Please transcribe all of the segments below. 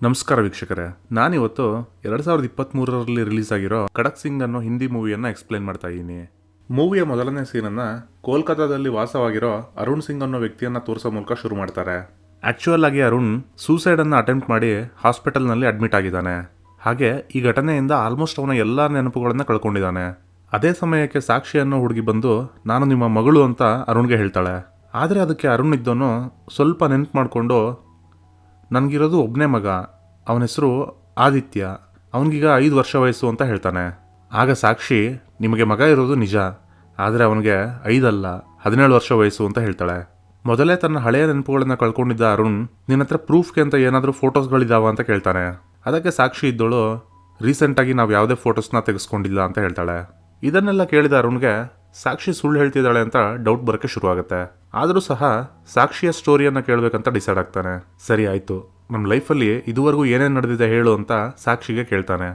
ನಮಸ್ಕಾರ ವೀಕ್ಷಕರೇ, ನಾನಿವತ್ತು 2023ರಲ್ಲಿ ರಿಲೀಸ್ ಆಗಿರೋ ಖಡಕ್ ಸಿಂಗ್ ಅನ್ನೋ ಹಿಂದಿ ಮೂವಿಯನ್ನು ಎಕ್ಸ್ಪ್ಲೇನ್ ಮಾಡ್ತಾ ಇದ್ದೀನಿ. ಮೂವಿಯ ಮೊದಲನೇ ಸೀನನ್ನು ಕೋಲ್ಕತ್ತಾದಲ್ಲಿ ವಾಸವಾಗಿರೋ ಅರುಣ್ ಸಿಂಗ್ ಅನ್ನೋ ವ್ಯಕ್ತಿಯನ್ನು ತೋರಿಸೋ ಮೂಲಕ ಶುರು ಮಾಡ್ತಾರೆ. ಆಕ್ಚುಯಲ್ ಆಗಿ ಅರುಣ್ ಸೂಸೈಡನ್ನು ಅಟೆಂಪ್ಟ್ ಮಾಡಿ ಹಾಸ್ಪಿಟಲ್ನಲ್ಲಿ ಅಡ್ಮಿಟ್ ಆಗಿದ್ದಾನೆ. ಹಾಗೆ ಈ ಘಟನೆಯಿಂದ ಆಲ್ಮೋಸ್ಟ್ ಅವನ ಎಲ್ಲ ನೆನಪುಗಳನ್ನು ಕಳ್ಕೊಂಡಿದ್ದಾನೆ. ಅದೇ ಸಮಯಕ್ಕೆ ಸಾಕ್ಷಿ ಅನ್ನೋ ಹುಡುಗಿ ಬಂದು ನಾನು ನಿಮ್ಮ ಮಗಳು ಅಂತ ಅರುಣ್ಗೆ ಹೇಳ್ತಾಳೆ. ಆದರೆ ಅದಕ್ಕೆ ಅರುಣ್ ಇದ್ದವನು ಸ್ವಲ್ಪ ನೆನಪು ಮಾಡಿಕೊಂಡು ನನಗಿರೋದು ಒಬ್ಬನೇ ಮಗ, ಅವನ ಹೆಸರು ಆದಿತ್ಯ, ಅವನಿಗೀಗ 5 ವರ್ಷ ವಯಸ್ಸು ಅಂತ ಹೇಳ್ತಾನೆ. ಆಗ ಸಾಕ್ಷಿ ನಿಮಗೆ ಮಗ ಇರೋದು ನಿಜ, ಆದರೆ ಅವನಿಗೆ 5 ಅಲ್ಲ 17 ವರ್ಷ ವಯಸ್ಸು ಅಂತ ಹೇಳ್ತಾಳೆ. ಮೊದಲೇ ತನ್ನ ಹಳೆಯ ನೆನಪುಗಳನ್ನು ಕಳ್ಕೊಂಡಿದ್ದ ಅರುಣ್ ನಿನ್ನ ಹತ್ರ ಪ್ರೂಫ್ಗೆ ಅಂತ ಏನಾದರೂ ಫೋಟೋಸ್ಗಳಿದ್ದಾವ ಅಂತ ಕೇಳ್ತಾನೆ. ಅದಕ್ಕೆ ಸಾಕ್ಷಿ ಇದ್ದೋಳು ರೀಸೆಂಟಾಗಿ ನಾವು ಯಾವುದೇ ಫೋಟೋಸ್ನ ತೆಗೆಸ್ಕೊಂಡಿಲ್ಲ ಅಂತ ಹೇಳ್ತಾಳೆ. ಇದನ್ನೆಲ್ಲ ಕೇಳಿದ ಅರುಣ್ಗೆ ಸಾಕ್ಷಿ ಸುಳ್ಳು ಹೇಳ್ತಿದ್ದಾಳೆ ಅಂತ ಡೌಟ್ ಬರೋಕ್ಕೆ ಶುರುವಾಗುತ್ತೆ. ಆದರೂ ಸಹ ಸಾಕ್ಷಿಯ ಸ್ಟೋರಿಯನ್ನು ಕೇಳಬೇಕಂತ ಡಿಸೈಡ್ ಆಗ್ತಾನೆ. ಸರಿ ಆಯಿತು, ನಮ್ಮ ಲೈಫಲ್ಲಿ ಇದುವರೆಗೂ ಏನೇನು ನಡೆದಿದೆ ಹೇಳು ಅಂತ ಸಾಕ್ಷಿಗೆ ಕೇಳ್ತಾನೆ.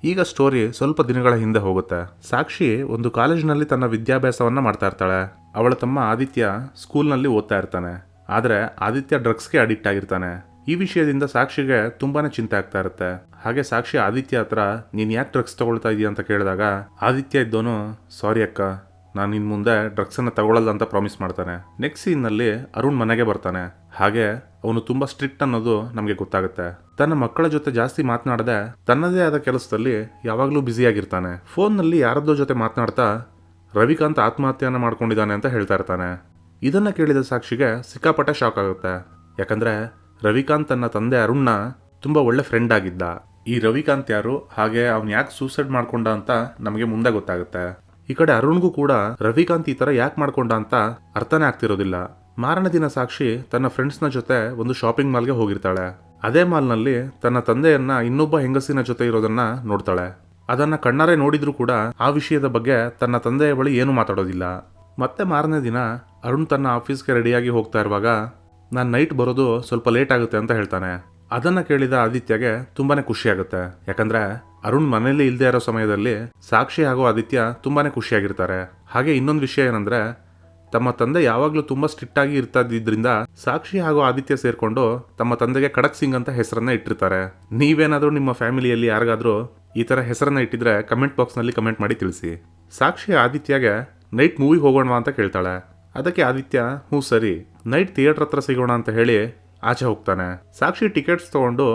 ಈಗ ಸ್ಟೋರಿ ಸ್ವಲ್ಪ ದಿನಗಳ ಹಿಂದೆ ಹೋಗುತ್ತೆ. ಸಾಕ್ಷಿ ಒಂದು ಕಾಲೇಜಿನಲ್ಲಿ ತನ್ನ ವಿದ್ಯಾಭ್ಯಾಸವನ್ನು ಮಾಡ್ತಾ ಇರ್ತಾಳೆ. ಅವಳ ತಮ್ಮ ಆದಿತ್ಯ ಸ್ಕೂಲ್ನಲ್ಲಿ ಓದ್ತಾ ಇರ್ತಾನೆ. ಆದರೆ ಆದಿತ್ಯ ಡ್ರಗ್ಸ್ಗೆ ಅಡಿಕ್ಟ್ ಆಗಿರ್ತಾನೆ. ಈ ವಿಷಯದಿಂದ ಸಾಕ್ಷಿಗೆ ತುಂಬಾನೇ ಚಿಂತೆ ಆಗ್ತಾ ಇರುತ್ತೆ. ಹಾಗೆ ಸಾಕ್ಷಿ ಆದಿತ್ಯ ಹತ್ರ ನೀನು ಯಾಕೆ ಡ್ರಗ್ಸ್ ತಗೊಳ್ತಾ ಇದೀಯ ಅಂತ ಕೇಳಿದಾಗ ಆದಿತ್ಯ ಇದ್ದವನು ಸಾರಿ ಅಕ್ಕ, ನಾನು ಇನ್ನು ಮುಂದೆ ಡ್ರಗ್ಸನ್ನು ತಗೊಳ್ಳಲ್ಲ ಅಂತ ಪ್ರಾಮಿಸ್ ಮಾಡ್ತಾನೆ. ನೆಕ್ಸ್ಟ್ ಸೀನ್ನಲ್ಲಿ ಅರುಣ್ ಮನೆಗೆ ಬರ್ತಾನೆ. ಹಾಗೆ ಅವನು ತುಂಬಾ ಸ್ಟ್ರಿಕ್ಟ್ ಅನ್ನೋದು ನಮಗೆ ಗೊತ್ತಾಗುತ್ತೆ. ತನ್ನ ಮಕ್ಕಳ ಜೊತೆ ಜಾಸ್ತಿ ಮಾತನಾಡದೆ ತನ್ನದೇ ಆದ ಕೆಲಸದಲ್ಲಿ ಯಾವಾಗಲೂ ಬ್ಯುಸಿಯಾಗಿರ್ತಾನೆ. ಫೋನ್ನಲ್ಲಿ ಯಾರದ್ದೋ ಜೊತೆ ಮಾತನಾಡ್ತಾ ರವಿಕಾಂತ್ ಆತ್ಮಹತ್ಯೆಯನ್ನು ಮಾಡ್ಕೊಂಡಿದ್ದಾನೆ ಅಂತ ಹೇಳ್ತಾ ಇರ್ತಾನೆ. ಇದನ್ನು ಕೇಳಿದ ಸಾಕ್ಷಿಗೆ ಸಿಕ್ಕಾಪಟ್ಟೆ ಶಾಕ್ ಆಗುತ್ತೆ. ಯಾಕಂದ್ರೆ ರವಿಕಾಂತ್ ತನ್ನ ತಂದೆ ಅರುಣ್ನ ತುಂಬ ಒಳ್ಳೆ ಫ್ರೆಂಡ್ ಆಗಿದ್ದ. ಈ ರವಿಕಾಂತ್ ಯಾರು, ಹಾಗೆ ಅವ್ನು ಯಾಕೆ ಸೂಸೈಡ್ ಮಾಡ್ಕೊಂಡ ಅಂತ ನಮಗೆ ಮುಂದೆ ಗೊತ್ತಾಗುತ್ತೆ. ಈ ಕಡೆ ಅರುಣ್ಗೂ ಕೂಡ ರವಿಕಾಂತ್ ಈ ಥರ ಯಾಕೆ ಮಾಡ್ಕೊಂಡ ಅಂತ ಅರ್ಥನೇ ಆಗ್ತಿರೋದಿಲ್ಲ. ಮಾರನೇ ದಿನ ಸಾಕ್ಷಿ ತನ್ನ ಫ್ರೆಂಡ್ಸ್ನ ಜೊತೆ ಒಂದು ಶಾಪಿಂಗ್ ಮಾಲ್ಗೆ ಹೋಗಿರ್ತಾಳೆ. ಅದೇ ಮಾಲ್ನಲ್ಲಿ ತನ್ನ ತಂದೆಯನ್ನ ಇನ್ನೊಬ್ಬ ಹೆಂಗಸಿನ ಜೊತೆ ಇರೋದನ್ನ ನೋಡ್ತಾಳೆ. ಅದನ್ನ ಕಣ್ಣಾರೆ ನೋಡಿದ್ರೂ ಕೂಡ ಆ ವಿಷಯದ ಬಗ್ಗೆ ತನ್ನ ತಂದೆಯ ಬಳಿ ಏನು ಮಾತಾಡೋದಿಲ್ಲ. ಮತ್ತೆ ಮಾರನೇ ದಿನ ಅರುಣ್ ತನ್ನ ಆಫೀಸ್ಗೆ ರೆಡಿಯಾಗಿ ಹೋಗ್ತಾ ಇರುವಾಗ ನಾನು ನೈಟ್ ಬರೋದು ಸ್ವಲ್ಪ ಲೇಟ್ ಆಗುತ್ತೆ ಅಂತ ಹೇಳ್ತಾನೆ. ಅದನ್ನ ಕೇಳಿದ ಆದಿತ್ಯಗೆ ತುಂಬಾನೇ ಖುಷಿ ಆಗುತ್ತೆ. ಯಾಕಂದ್ರೆ ಅರುಣ್ ಮನೇಲಿ ಇಲ್ದೇ ಇರೋ ಸಮಯದಲ್ಲಿ ಸಾಕ್ಷಿ ಹಾಗೂ ಆದಿತ್ಯ ತುಂಬಾನೇ ಖುಷಿಯಾಗಿರ್ತಾರೆ. ಹಾಗೆ ಇನ್ನೊಂದು ವಿಷಯ ಏನಂದ್ರೆ ತಮ್ಮ ತಂದೆ ಯಾವಾಗ್ಲೂ ತುಂಬಾ ಸ್ಟ್ರಿಕ್ಟ್ ಆಗಿ ಇರ್ತಾ ಇದ್ರಿಂದ ಸಾಕ್ಷಿ ಹಾಗೂ ಆದಿತ್ಯ ಸೇರ್ಕೊಂಡು ತಮ್ಮ ತಂದೆಗೆ ಖಡಕ್ ಸಿಂಗ್ ಅಂತ ಹೆಸರನ್ನ ಇಟ್ಟಿರ್ತಾರೆ. ನೀವೇನಾದ್ರೂ ನಿಮ್ಮ ಫ್ಯಾಮಿಲಿಯಲ್ಲಿ ಯಾರಿಗಾದ್ರೂ ಈ ತರ ಹೆಸರನ್ನ ಇಟ್ಟಿದ್ರೆ ಕಮೆಂಟ್ ಬಾಕ್ಸ್ ನಲ್ಲಿ ಕಮೆಂಟ್ ಮಾಡಿ ತಿಳಿಸಿ. ಸಾಕ್ಷಿ ಆದಿತ್ಯಗೆ ನೈಟ್ ಮೂವಿಗೆ ಹೋಗೋಣ ಅಂತ ಕೇಳ್ತಾಳೆ. ಅದಕ್ಕೆ ಆದಿತ್ಯ ಹ್ಞೂ ಸರಿ, ನೈಟ್ ಥಿಯೇಟರ್ ಹತ್ರ ಸಿಗೋಣ ಅಂತ ಹೇಳಿ ಆಚೆ ಹೋಗ್ತಾನೆ. ಸಾಕ್ಷಿ ಟಿಕೆಟ್ಸ್ ತಗೊಂಡು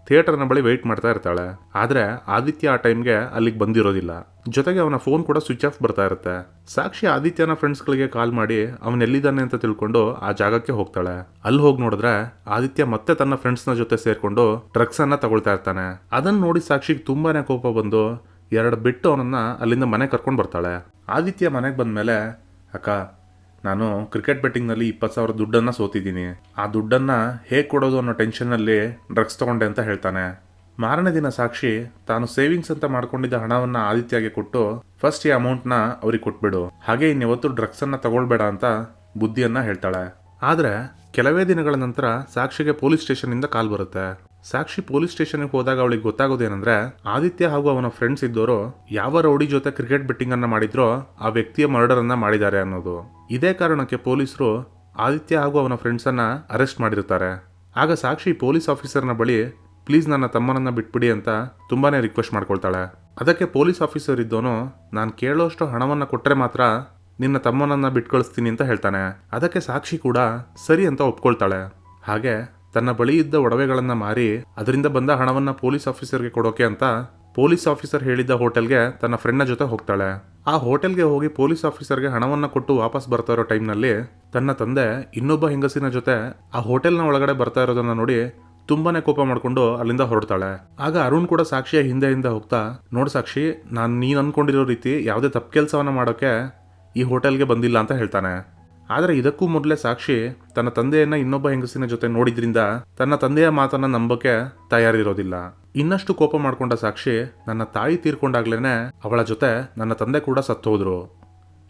ಥಿಯೇಟರ್ನ ಬಳಿ ವೆಯ್ಟ್ ಮಾಡ್ತಾ ಇರ್ತಾಳೆ. ಆದರೆ ಆದಿತ್ಯ ಆ ಟೈಮ್ಗೆ ಅಲ್ಲಿಗೆ ಬಂದಿರೋದಿಲ್ಲ. ಜೊತೆಗೆ ಅವನ ಫೋನ್ ಕೂಡ ಸ್ವಿಚ್ ಆಫ್ ಬರ್ತಾ ಇರುತ್ತೆ. ಸಾಕ್ಷಿ ಆದಿತ್ಯನ ಫ್ರೆಂಡ್ಸ್ಗಳಿಗೆ ಕಾಲ್ ಮಾಡಿ ಅವನ್ ಎಲ್ಲಿದ್ದಾನೆ ಅಂತ ತಿಳ್ಕೊಂಡು ಆ ಜಾಗಕ್ಕೆ ಹೋಗ್ತಾಳೆ. ಅಲ್ಲಿ ಹೋಗಿ ನೋಡಿದ್ರೆ ಆದಿತ್ಯ ಮತ್ತೆ ತನ್ನ ಫ್ರೆಂಡ್ಸ್ನ ಜೊತೆ ಸೇರ್ಕೊಂಡು ಡ್ರಗ್ಸ್ ಅನ್ನ ತಗೊಳ್ತಾ ಇರ್ತಾನೆ. ಅದನ್ನ ನೋಡಿ ಸಾಕ್ಷಿಗೆ ತುಂಬಾನೇ ಕೋಪ ಬಂದು 2 ಬಿಟ್ಟು ಅವನನ್ನ ಅಲ್ಲಿಂದ ಮನೆ ಕರ್ಕೊಂಡು ಬರ್ತಾಳೆ. ಆದಿತ್ಯ ಮನೆಗೆ ಬಂದ್ಮೇಲೆ ಅಕ್ಕ, ನಾನು ಕ್ರಿಕೆಟ್ ಬೆಟ್ಟಿಂಗ್ನಲ್ಲಿ 20,000 ದುಡ್ಡನ್ನು ಸೋತಿದ್ದೀನಿ. ಆ ದುಡ್ಡನ್ನು ಹೇಗೆ ಕೊಡೋದು ಅನ್ನೋ ಟೆನ್ಷನ್ನಲ್ಲಿ ಡ್ರಗ್ಸ್ ತಗೊಂಡೆ ಅಂತ ಹೇಳ್ತಾನೆ. ಮಾರನೇ ದಿನ ಸಾಕ್ಷಿ ತಾನು ಸೇವಿಂಗ್ಸ್ ಅಂತ ಮಾಡ್ಕೊಂಡಿದ್ದ ಹಣವನ್ನು ಆದಿತ್ಯಗೆ ಕೊಟ್ಟು ಫಸ್ಟ್ ಈ ಅಮೌಂಟ್ನ ಅವ್ರಿಗೆ ಕೊಟ್ಬಿಡು, ಹಾಗೆ ಇನ್ಯಾವತ್ತು ಡ್ರಗ್ಸನ್ನು ತಗೊಳ್ಬೇಡ ಅಂತ ಬುದ್ಧಿಯನ್ನ ಹೇಳ್ತಾಳೆ. ಆದರೆ ಕೆಲವೇ ದಿನಗಳ ನಂತರ ಸಾಕ್ಷಿಗೆ ಪೊಲೀಸ್ ಸ್ಟೇಷನ್ನಿಂದ ಕಾಲ್ ಬರುತ್ತೆ. ಸಾಕ್ಷಿ ಪೊಲೀಸ್ ಸ್ಟೇಷನ್ಗೆ ಹೋದಾಗ ಅವಳಿಗೆ ಗೊತ್ತಾಗೋದೇನೆಂದ್ರೆ ಆದಿತ್ಯ ಹಾಗೂ ಅವನ ಫ್ರೆಂಡ್ಸ್ ಇದ್ದವರು ಯಾವ ರೌಡಿ ಜೊತೆ ಕ್ರಿಕೆಟ್ ಬೆಟ್ಟಿಂಗ್ ಅನ್ನ ಮಾಡಿದ್ರೋ ಆ ವ್ಯಕ್ತಿಯ ಮರ್ಡರ್ ಅನ್ನ ಮಾಡಿದ್ದಾರೆ ಅನ್ನೋದು. ಇದೇ ಕಾರಣಕ್ಕೆ ಪೊಲೀಸರು ಆದಿತ್ಯ ಹಾಗೂ ಅವನ ಫ್ರೆಂಡ್ಸ್ ಅನ್ನ ಅರೆಸ್ಟ್ ಮಾಡಿರ್ತಾರೆ. ಆಗ ಸಾಕ್ಷಿ ಪೊಲೀಸ್ ಆಫೀಸರ್ನ ಬಳಿ ಪ್ಲೀಸ್ ನನ್ನ ತಮ್ಮನನ್ನ ಬಿಟ್ಬಿಡಿ ಅಂತ ತುಂಬಾನೇ ರಿಕ್ವೆಸ್ಟ್ ಮಾಡ್ಕೊಳ್ತಾಳೆ. ಅದಕ್ಕೆ ಪೊಲೀಸ್ ಆಫೀಸರ್ ಇದ್ದವನು ನಾನು ಕೇಳೋಷ್ಟು ಹಣವನ್ನ ಕೊಟ್ಟರೆ ಮಾತ್ರ ನಿನ್ನ ತಮ್ಮನನ್ನ ಬಿಟ್ಟು ಕಳಿಸ್ತೀನಿ ಅಂತ ಹೇಳ್ತಾನೆ. ಅದಕ್ಕೆ ಸಾಕ್ಷಿ ಕೂಡ ಸರಿ ಅಂತ ಒಪ್ಕೊಳ್ತಾಳೆ. ಹಾಗೆ ತನ್ನ ಬಳಿ ಇದ್ದ ಒಡವೆಗಳನ್ನ ಮಾರಿ ಅದರಿಂದ ಬಂದ ಹಣವನ್ನ ಪೊಲೀಸ್ ಆಫೀಸರ್ಗೆ ಕೊಡೋಕೆ ಅಂತ ಪೊಲೀಸ್ ಆಫೀಸರ್ ಹೇಳಿದ್ದ ಹೋಟೆಲ್ಗೆ ತನ್ನ ಫ್ರೆಂಡ್ನ ಜೊತೆ ಹೋಗ್ತಾಳೆ. ಆ ಹೋಟೆಲ್ಗೆ ಹೋಗಿ ಪೊಲೀಸ್ ಆಫೀಸರ್ಗೆ ಹಣವನ್ನ ಕೊಟ್ಟು ವಾಪಸ್ ಬರ್ತಾ ಇರೋ ಟೈಮ್ನಲ್ಲಿ ತನ್ನ ತಂದೆ ಇನ್ನೊಬ್ಬ ಹೆಂಗಸಿನ ಜೊತೆ ಆ ಹೋಟೆಲ್ನ ಒಳಗಡೆ ಬರ್ತಾ ಇರೋದನ್ನ ನೋಡಿ ತುಂಬಾನೇ ಕೋಪ ಮಾಡ್ಕೊಂಡು ಅಲ್ಲಿಂದ ಹೊರಡ್ತಾಳೆ. ಆಗ ಅರುಣ್ ಕೂಡ ಸಾಕ್ಷಿಯ ಹಿಂದೆ ಹೋಗ್ತಾ ನೋಡ್ ಸಾಕ್ಷಿ, ನೀನ್ ಅನ್ಕೊಂಡಿರೋ ರೀತಿ ಯಾವುದೇ ತಪ್ಪು ಕೆಲಸವನ್ನ ಮಾಡೋಕೆ ಈ ಹೋಟೆಲ್ಗೆ ಬಂದಿಲ್ಲ ಅಂತ ಹೇಳ್ತಾನೆ. ಆದರೆ ಇದಕ್ಕೂ ಮೊದಲೇ ಸಾಕ್ಷಿ ತನ್ನ ತಂದೆಯನ್ನ ಇನ್ನೊಬ್ಬ ಹೆಂಗಸಿನ ಜೊತೆ ನೋಡಿದ್ರಿಂದ ತನ್ನ ತಂದೆಯ ಮಾತನ್ನ ನಂಬಕ್ಕೆ ತಯಾರಿರೋದಿಲ್ಲ. ಇನ್ನಷ್ಟು ಕೋಪ ಮಾಡ್ಕೊಂಡ ಸಾಕ್ಷಿ ನನ್ನ ತಾಯಿ ತೀರ್ಕೊಂಡಾಗ್ಲೇನೆ ಅವಳ ಜೊತೆ ನನ್ನ ತಂದೆ ಕೂಡ ಸತ್ತು ಹೋದ್ರು.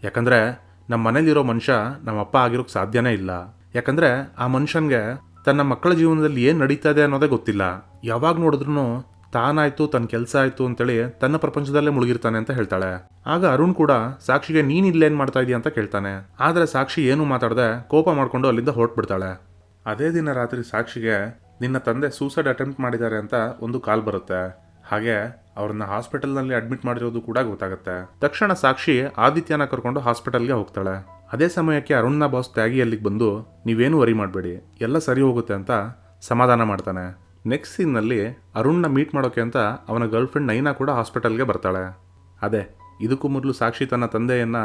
ಯಾಕಂದ್ರೆ ನಮ್ಮ ಮನೇಲಿರೋ ಮನುಷ್ಯ ನಮ್ಮ ಅಪ್ಪ ಆಗಿರೋಕ್ ಸಾಧ್ಯನೇ ಇಲ್ಲ. ಯಾಕಂದ್ರೆ ಆ ಮನುಷ್ಯನ್ಗೆ ತನ್ನ ಮಕ್ಕಳ ಜೀವನದಲ್ಲಿ ಏನ್ ನಡೀತಾ ಇದೆ ಅನ್ನೋದೇ ಗೊತ್ತಿಲ್ಲ. ಯಾವಾಗ ನೋಡಿದ್ರು ತಾನಾಯ್ತು ತನ್ನ ಕೆಲಸ ಆಯ್ತು ಅಂತೇಳಿ ತನ್ನ ಪ್ರಪಂಚದಲ್ಲೇ ಮುಳುಗಿರ್ತಾನೆ ಅಂತ ಹೇಳ್ತಾಳೆ. ಆಗ ಅರುಣ್ ಕೂಡ ಸಾಕ್ಷಿಗೆ ನೀನ್ ಇಲ್ಲೇನ್ ಮಾಡ್ತಾ ಇದೀಯ ಅಂತ ಕೇಳ್ತಾನೆ. ಆದ್ರೆ ಸಾಕ್ಷಿ ಏನು ಮಾತಾಡದೆ ಕೋಪ ಮಾಡ್ಕೊಂಡು ಅಲ್ಲಿಂದ ಹೊರಟ್ಬಿಡ್ತಾಳೆ. ಅದೇ ದಿನ ರಾತ್ರಿ ಸಾಕ್ಷಿಗೆ ನಿನ್ನ ತಂದೆ ಸೂಸೈಡ್ ಅಟೆಂಪ್ಟ್ ಮಾಡಿದ್ದಾರೆ ಅಂತ ಒಂದು ಕಾಲ್ ಬರುತ್ತೆ. ಹಾಗೆ ಅವ್ರನ್ನ ಹಾಸ್ಪಿಟಲ್ನಲ್ಲಿ ಅಡ್ಮಿಟ್ ಮಾಡಿರೋದು ಕೂಡ ಗೊತ್ತಾಗುತ್ತೆ. ತಕ್ಷಣ ಸಾಕ್ಷಿ ಆದಿತ್ಯನ ಕರ್ಕೊಂಡು ಹಾಸ್ಪಿಟಲ್ಗೆ ಹೋಗ್ತಾಳೆ. ಅದೇ ಸಮಯಕ್ಕೆ ಅರುಣ್ನ ಬಾಸ್ ತ್ಯಾಗಿ ಅಲ್ಲಿಗೆ ಬಂದು ನೀವೇನು ವರಿ ಮಾಡಬೇಡಿ, ಎಲ್ಲ ಸರಿ ಹೋಗುತ್ತೆ ಅಂತ ಸಮಾಧಾನ ಮಾಡ್ತಾನೆ. ನೆಕ್ಸ್ಟ್ ಸೀನ್ನಲ್ಲಿ ಅರುಣ್ನ ಮೀಟ್ ಮಾಡೋಕೆ ಅಂತ ಅವನ ಗರ್ಲ್ ಫ್ರೆಂಡ್ ನೈನಾ ಕೂಡ ಹಾಸ್ಪಿಟಲ್ಗೆ ಬರ್ತಾಳೆ. ಅದೇ ಇದಕ್ಕೂ ಮೊದಲು ಸಾಕ್ಷಿ ತನ್ನ ತಂದೆಯನ್ನ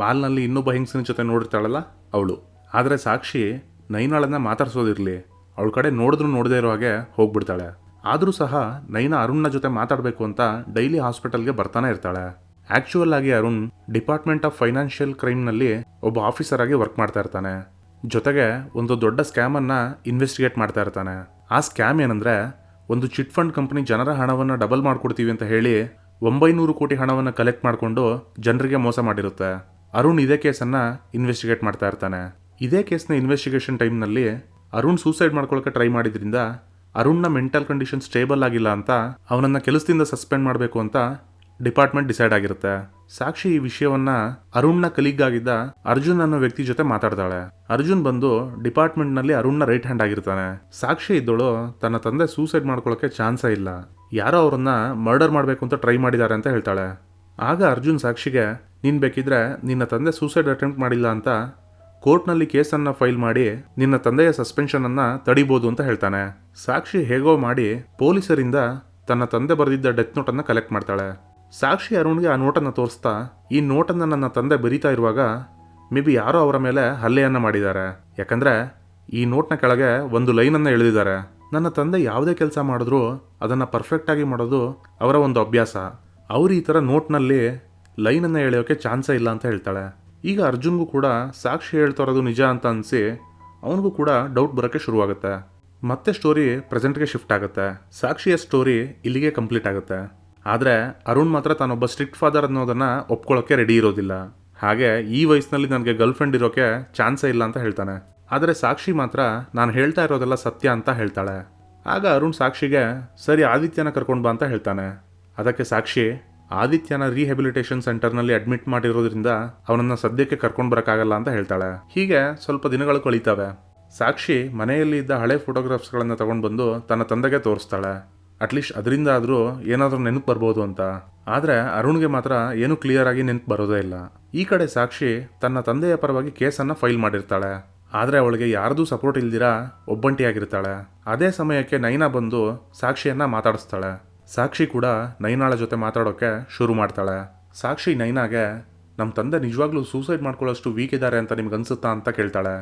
ಮಾಲ್ನಲ್ಲಿ ಇನ್ನೊಬ್ಬ ಹೆಂಗಸಿನ ಜೊತೆ ನೋಡಿರ್ತಾಳಲ್ಲ ಅವಳು. ಆದರೆ ಸಾಕ್ಷಿ ನೈನಾಳನ್ನ ಮಾತಾಡ್ಸೋದಿರಲಿ, ಅವಳ ಕಡೆ ನೋಡಿದ್ರೂ ನೋಡದೇ ಇರೋ ಹಾಗೆ ಹೋಗ್ಬಿಡ್ತಾಳೆ. ಆದರೂ ಸಹ ನೈನಾ ಅರುಣ್ನ ಜೊತೆ ಮಾತಾಡಬೇಕು ಅಂತ ಡೈಲಿ ಹಾಸ್ಪಿಟಲ್ಗೆ ಬರ್ತಾನೆ ಇರ್ತಾಳೆ. ಆಕ್ಚುಯಲ್ ಆಗಿ ಅರುಣ್ ಡಿಪಾರ್ಟ್ಮೆಂಟ್ ಆಫ್ ಫೈನಾನ್ಷಿಯಲ್ ಕ್ರೈಮ್ನಲ್ಲಿ ಒಬ್ಬ ಆಫೀಸರ್ ಆಗಿ ವರ್ಕ್ ಮಾಡ್ತಾ ಇರ್ತಾನೆ. ಜೊತೆಗೆ ಒಂದು ದೊಡ್ಡ ಸ್ಕ್ಯಾಮನ್ನು ಇನ್ವೆಸ್ಟಿಗೇಟ್ ಮಾಡ್ತಾ ಇರ್ತಾನೆ. ಆ ಸ್ಕ್ಯಾಮ್ ಏನಂದರೆ, ಒಂದು ಚಿಟ್ ಫಂಡ್ ಕಂಪನಿ ಜನರ ಹಣವನ್ನು ಡಬಲ್ ಮಾಡ್ಕೊಡ್ತೀವಿ ಅಂತ ಹೇಳಿ 900 ಕೋಟಿ ಹಣವನ್ನು ಕಲೆಕ್ಟ್ ಮಾಡಿಕೊಂಡು ಜನರಿಗೆ ಮೋಸ ಮಾಡಿರುತ್ತೆ. ಅರುಣ್ ಇದೇ ಕೇಸನ್ನು ಇನ್ವೆಸ್ಟಿಗೇಟ್ ಮಾಡ್ತಾ ಇರ್ತಾನೆ. ಇದೇ ಕೇಸ್ನ ಇನ್ವೆಸ್ಟಿಗೇಷನ್ ಟೈಮ್ನಲ್ಲಿ ಅರುಣ್ ಸೂಸೈಡ್ ಮಾಡ್ಕೊಳ್ಳೋಕೆ ಟ್ರೈ ಮಾಡಿದ್ರಿಂದ ಅರುಣ್ನ ಮೆಂಟಲ್ ಕಂಡೀಷನ್ ಸ್ಟೇಬಲ್ ಆಗಿಲ್ಲ ಅಂತ ಅವನನ್ನು ಕೆಲಸದಿಂದ ಸಸ್ಪೆಂಡ್ ಮಾಡಬೇಕು ಅಂತ ಡಿಪಾರ್ಟ್ಮೆಂಟ್ ಡಿಸೈಡ್ ಆಗಿರುತ್ತೆ. ಸಾಕ್ಷಿ ಈ ವಿಷಯವನ್ನ ಅರುಣ್ನ ಕಲೀಗ್ ಆಗಿದ್ದ ಅರ್ಜುನ್ ಅನ್ನೋ ವ್ಯಕ್ತಿ ಜೊತೆ ಮಾತಾಡ್ತಾಳೆ. ಅರ್ಜುನ್ ಬಂದು ಡಿಪಾರ್ಟ್ಮೆಂಟ್ನಲ್ಲಿ ಅರುಣ್ನ ರೈಟ್ ಹ್ಯಾಂಡ್ ಆಗಿರ್ತಾನೆ. ಸಾಕ್ಷಿ ಇದ್ದಳು ತನ್ನ ತಂದೆ ಸೂಸೈಡ್ ಮಾಡ್ಕೊಳ್ಳೋಕೆ ಚಾನ್ಸೇ ಇಲ್ಲ, ಯಾರೋ ಅವರನ್ನ ಮರ್ಡರ್ ಮಾಡಬೇಕು ಅಂತ ಟ್ರೈ ಮಾಡಿದ್ದಾರೆ ಅಂತ ಹೇಳ್ತಾಳೆ. ಆಗ ಅರ್ಜುನ್ ಸಾಕ್ಷಿಗೆ ನೀನು ಬೇಕಿದ್ರೆ ನಿನ್ನ ತಂದೆ ಸೂಸೈಡ್ ಅಟೆಂಪ್ಟ್ ಮಾಡಿಲ್ಲ ಅಂತ ಕೋರ್ಟ್ನಲ್ಲಿ ಕೇಸನ್ನು ಫೈಲ್ ಮಾಡಿ ನಿನ್ನ ತಂದೆಯ ಸಸ್ಪೆನ್ಷನನ್ನು ತಡಿಬೋದು ಅಂತ ಹೇಳ್ತಾನೆ. ಸಾಕ್ಷಿ ಹೇಗೋ ಮಾಡಿ ಪೊಲೀಸರಿಂದ ತನ್ನ ತಂದೆ ಬರೆದಿದ್ದ ಡೆತ್ ನೋಟನ್ನು ಕಲೆಕ್ಟ್ ಮಾಡ್ತಾಳೆ. ಸಾಕ್ಷಿ ಅರುಣ್ಗೆ ಆ ನೋಟನ್ನು ತೋರಿಸ್ತಾ, ಈ ನೋಟನ್ನು ನನ್ನ ತಂದೆ ಬರೀತಾ ಇರುವಾಗ ಮೇ ಬಿ ಯಾರೋ ಅವರ ಮೇಲೆ ಹಲ್ಲೆಯನ್ನು ಮಾಡಿದ್ದಾರೆ, ಯಾಕಂದರೆ ಈ ನೋಟ್ನ ಕೆಳಗೆ ಒಂದು ಲೈನನ್ನು ಎಳೆದಿದ್ದಾರೆ. ನನ್ನ ತಂದೆ ಯಾವುದೇ ಕೆಲಸ ಮಾಡಿದ್ರೂ ಅದನ್ನು ಪರ್ಫೆಕ್ಟಾಗಿ ಮಾಡೋದು ಅವರ ಒಂದು ಅಭ್ಯಾಸ, ಅವರು ಈ ಥರ ನೋಟ್ನಲ್ಲಿ ಲೈನನ್ನು ಎಳೆಯೋಕ್ಕೆ ಚಾನ್ಸೇ ಇಲ್ಲ ಅಂತ ಹೇಳ್ತಾಳೆ. ಈಗ ಅರ್ಜುನ್ಗೂ ಕೂಡ ಸಾಕ್ಷಿ ಹೇಳ್ತಾ ಇರೋದು ನಿಜ ಅಂತ ಅನಿಸಿ ಅವನಿಗೂ ಕೂಡ ಡೌಟ್ ಬರೋಕ್ಕೆ ಶುರುವಾಗುತ್ತೆ. ಮತ್ತೆ ಸ್ಟೋರಿ ಪ್ರೆಸೆಂಟ್ಗೆ ಶಿಫ್ಟ್ ಆಗುತ್ತೆ. ಸಾಕ್ಷಿಯ ಸ್ಟೋರಿ ಇಲ್ಲಿಗೆ ಕಂಪ್ಲೀಟ್ ಆಗುತ್ತೆ. ಆದರೆ ಅರುಣ್ ಮಾತ್ರ ತಾನೊಬ್ಬ ಸ್ಟ್ರಿಕ್ಟ್ ಫಾದರ್ ಅನ್ನೋದನ್ನು ಒಪ್ಕೊಳ್ಳೋಕ್ಕೆ ರೆಡಿ ಇರೋದಿಲ್ಲ. ಹಾಗೆ ಈ ವಯಸ್ಸಿನಲ್ಲಿ ನನಗೆ ಗರ್ಲ್ ಫ್ರೆಂಡ್ ಇರೋಕ್ಕೆ ಚಾನ್ಸೇ ಇಲ್ಲ ಅಂತ ಹೇಳ್ತಾನೆ. ಆದರೆ ಸಾಕ್ಷಿ ಮಾತ್ರ ನಾನು ಹೇಳ್ತಾ ಇರೋದೆಲ್ಲ ಸತ್ಯ ಅಂತ ಹೇಳ್ತಾಳೆ. ಆಗ ಅರುಣ್ ಸಾಕ್ಷಿಗೆ ಸರಿ ಆದಿತ್ಯನ ಕರ್ಕೊಂಡು ಬಾ ಅಂತ ಹೇಳ್ತಾನೆ. ಅದಕ್ಕೆ ಸಾಕ್ಷಿ ಆದಿತ್ಯನ ರಿಹ್ಯಾಬಿಲಿಟೇಷನ್ ಸೆಂಟರ್ನಲ್ಲಿ ಅಡ್ಮಿಟ್ ಮಾಡಿರೋದ್ರಿಂದ ಅವನನ್ನು ಸದ್ಯಕ್ಕೆ ಕರ್ಕೊಂಡು ಬರೋಕ್ಕಾಗಲ್ಲ ಅಂತ ಹೇಳ್ತಾಳೆ. ಹೀಗೆ ಸ್ವಲ್ಪ ದಿನಗಳು ಕಳೀತವೆ. ಸಾಕ್ಷಿ ಮನೆಯಲ್ಲಿ ಇದ್ದ ಹಳೆ ಫೋಟೋಗ್ರಾಫ್ಸ್ಗಳನ್ನು ತಗೊಂಡು ಬಂದು ತನ್ನ ತಂದೆಗೆ ತೋರಿಸ್ತಾಳೆ. ಅಟ್ಲೀಸ್ಟ್ ಅದರಿಂದ ಆದರೂ ಏನಾದರೂ ನೆನಪು ಬರ್ಬೋದು ಅಂತ. ಆದರೆ ಅರುಣ್ಗೆ ಮಾತ್ರ ಏನೂ ಕ್ಲಿಯರ್ ಆಗಿ ನೆನಪು ಬರೋದೇ ಇಲ್ಲ. ಈ ಕಡೆ ಸಾಕ್ಷಿ ತನ್ನ ತಂದೆಯ ಪರವಾಗಿ ಕೇಸನ್ನು ಫೈಲ್ ಮಾಡಿರ್ತಾಳೆ. ಆದರೆ ಅವಳಿಗೆ ಯಾರ್ದೂ ಸಪೋರ್ಟ್ ಇಲ್ದಿರಾ ಒಬ್ಬಂಟಿಯಾಗಿರ್ತಾಳೆ. ಅದೇ ಸಮಯಕ್ಕೆ ನೈನಾ ಬಂದು ಸಾಕ್ಷಿಯನ್ನು ಮಾತಾಡಿಸ್ತಾಳೆ. ಸಾಕ್ಷಿ ಕೂಡ ನೈನಾಳ ಜೊತೆ ಮಾತಾಡೋಕ್ಕೆ ಶುರು ಮಾಡ್ತಾಳೆ. ಸಾಕ್ಷಿ ನೈನಾಗೆ ನಮ್ಮ ತಂದೆ ನಿಜವಾಗ್ಲೂ ಸೂಸೈಡ್ ಮಾಡ್ಕೊಳ್ಳೋಷ್ಟು ವೀಕ್ ಇದ್ದಾರೆ ಅಂತ ನಿಮ್ಗೆ ಅನ್ಸುತ್ತಾ ಅಂತ ಕೇಳ್ತಾಳೆ.